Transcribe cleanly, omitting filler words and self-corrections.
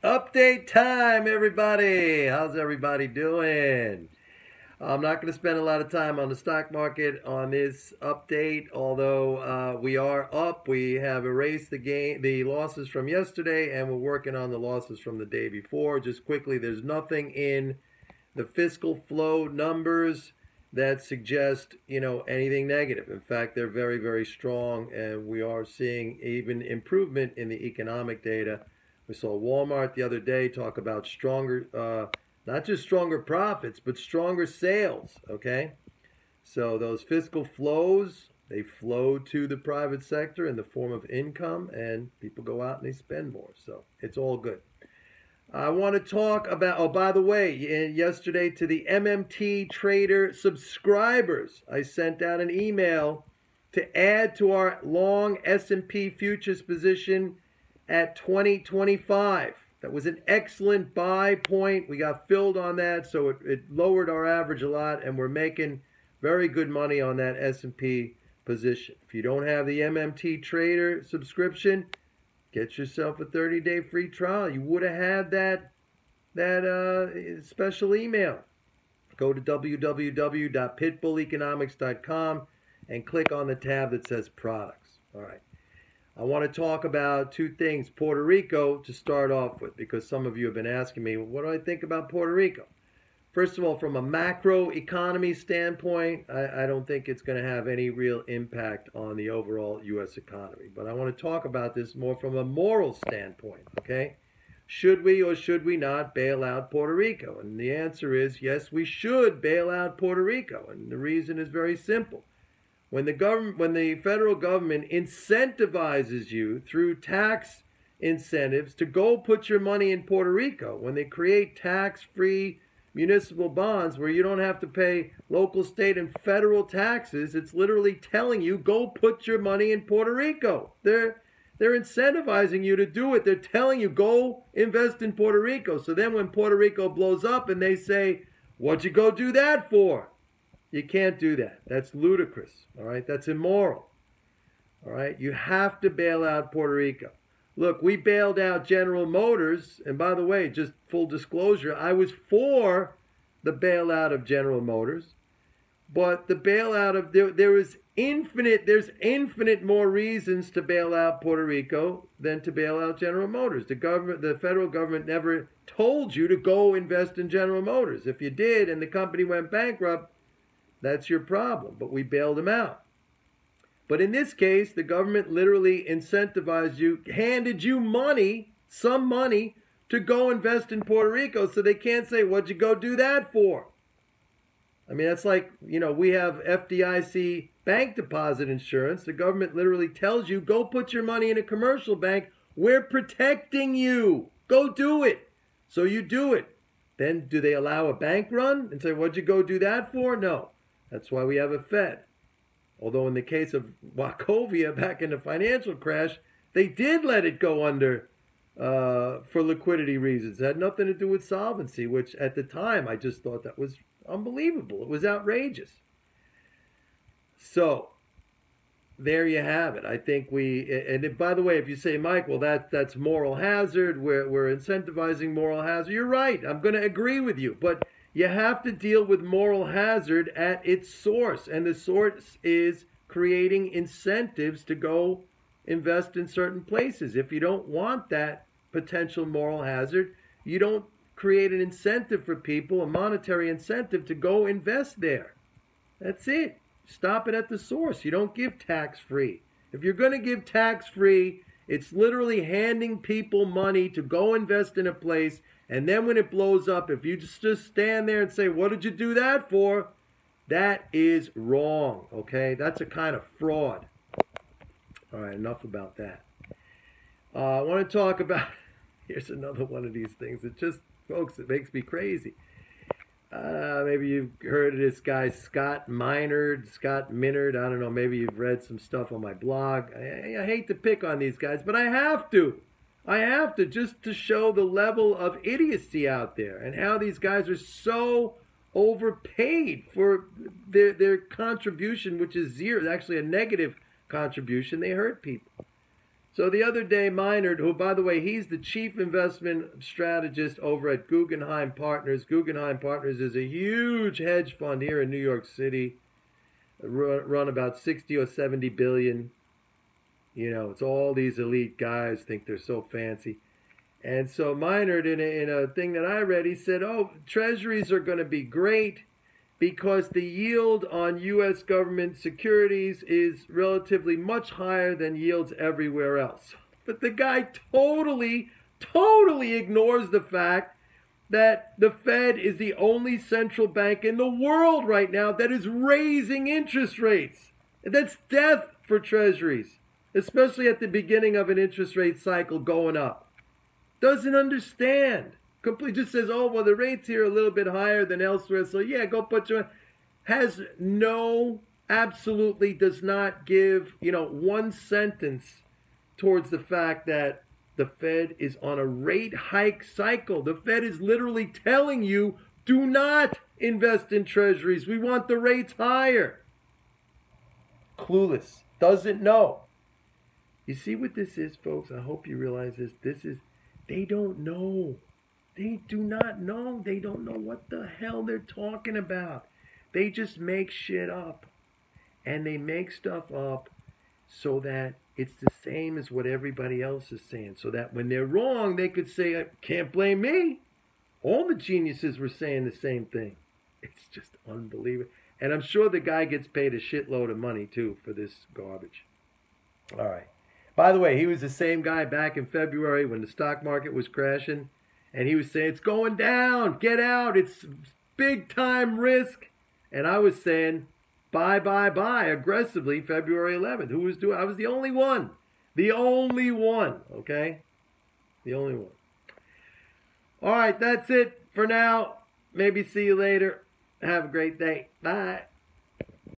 Update time, everybody. How's everybody doing? I'm not going to spend a lot of time on the stock market on this update, although we are up. We have erased the losses from yesterday, and we're working on the losses from the day before. Just quickly, there's nothing in the fiscal flow numbers that suggest, anything negative. In fact, they're very, very strong, and we are seeing even improvement in the economic data. We saw Walmart the other day talk about stronger, not just stronger profits, but stronger sales, okay? So those fiscal flows, they flow to the private sector in the form of income, and people go out and they spend more. So it's all good. I want to talk about, oh, by the way, yesterday to the MMT Trader subscribers, I sent out an email to add to our long S&P futures position at 2025. That was an excellent buy point. We got filled on that, so it lowered our average a lot, and we're making very good money on that S&P position. If you don't have the MMT Trader subscription, get yourself a 30-day free trial. You would have had that special email. Go to www.pitbulleconomics.com and click on the tab that says products. All right. I want to talk about two things. Puerto Rico to start off with, because some of you have been asking me, what do I think about Puerto Rico? First of all, from a macro economy standpoint, I don't think it's going to have any real impact on the overall U.S. economy. But I want to talk about this more from a moral standpoint, okay? Should we or should we not bail out Puerto Rico? And the answer is yes, we should bail out Puerto Rico. And the reason is very simple. When the federal government incentivizes you through tax incentives to go put your money in Puerto Rico, when they create tax-free municipal bonds where you don't have to pay local, state, and federal taxes, it's literally telling you, go put your money in Puerto Rico. They're incentivizing you to do it. They're telling you, go invest in Puerto Rico. So then when Puerto Rico blows up and they say, what'd you go do that for? You can't do that. That's ludicrous. All right? That's immoral. All right? You have to bail out Puerto Rico. Look, we bailed out General Motors. And by the way, just full disclosure, I was for the bailout of General Motors. But the bailout of, there's infinite more reasons to bail out Puerto Rico than to bail out General Motors. The federal government never told you to go invest in General Motors. If you did and the company went bankrupt, that's your problem, but we bailed them out. But in this case, the government literally incentivized you, handed you money, some money, to go invest in Puerto Rico, so they can't say, what'd you go do that for? I mean, that's like, we have FDIC bank deposit insurance. The government literally tells you, go put your money in a commercial bank. We're protecting you. Go do it. So you do it. Then do they allow a bank run and say, what'd you go do that for? No. That's why we have a Fed. Although in the case of Wachovia back in the financial crash, they did let it go under for liquidity reasons. It had nothing to do with solvency, which at the time I just thought that was unbelievable. It was outrageous. So there you have it. I think by the way, if you say, Mike, well, that's moral hazard, we're incentivizing moral hazard, you're right. I'm going to agree with you. But you have to deal with moral hazard at its source. And the source is creating incentives to go invest in certain places. If you don't want that potential moral hazard, you don't create an incentive for people, a monetary incentive to go invest there. That's it. Stop it at the source. You don't give tax-free. If you're going to give tax-free, it's literally handing people money to go invest in a place. And then when it blows up, if you just stand there and say, what did you do that for? That is wrong, okay? That's a kind of fraud. All right, enough about that. I want to talk about, here's another one of these things. It just, folks, it makes me crazy. Maybe you've heard of this guy, Scott Minerd. I don't know, maybe you've read some stuff on my blog. I hate to pick on these guys, but I have to. Just to show the level of idiocy out there and how these guys are so overpaid for their contribution, which is zero. It's actually a negative contribution. They hurt people. So the other day, Minard, who, by the way, he's the chief investment strategist over at Guggenheim+partners. Guggenheim+partners is a huge hedge fund here in New York City, run about 60 or 70 billion. You know, it's all these elite guys think they're so fancy. And so Minard, in a thing that I read, he said, oh, treasuries are going to be great because the yield on U.S. government securities is relatively much higher than yields everywhere else. But the guy totally ignores the fact that the Fed is the only central bank in the world right now that is raising interest rates. And that's death for treasuries, especially at the beginning of an interest rate cycle going up. Doesn't understand. Completely just says, oh, well, the rates here are a little bit higher than elsewhere, so yeah, go put your... Has no, absolutely does not give, one sentence towards the fact that the Fed is on a rate hike cycle. The Fed is literally telling you, do not invest in treasuries. We want the rates higher. Clueless. Doesn't know. You see what this is, folks? I hope you realize this. They don't know. They do not know. They don't know what the hell they're talking about. They just make shit up. And they make stuff up so that it's the same as what everybody else is saying. So that when they're wrong, they could say, can't blame me. All the geniuses were saying the same thing. It's just unbelievable. And I'm sure the guy gets paid a shitload of money, too, for this garbage. All right. By the way, he was the same guy back in February when the stock market was crashing. And he was saying, it's going down. Get out. It's big time risk. And I was saying, buy aggressively February 11th. Who was doing? I was the only one. The only one. Okay? The only one. All right. That's it for now. Maybe see you later. Have a great day. Bye.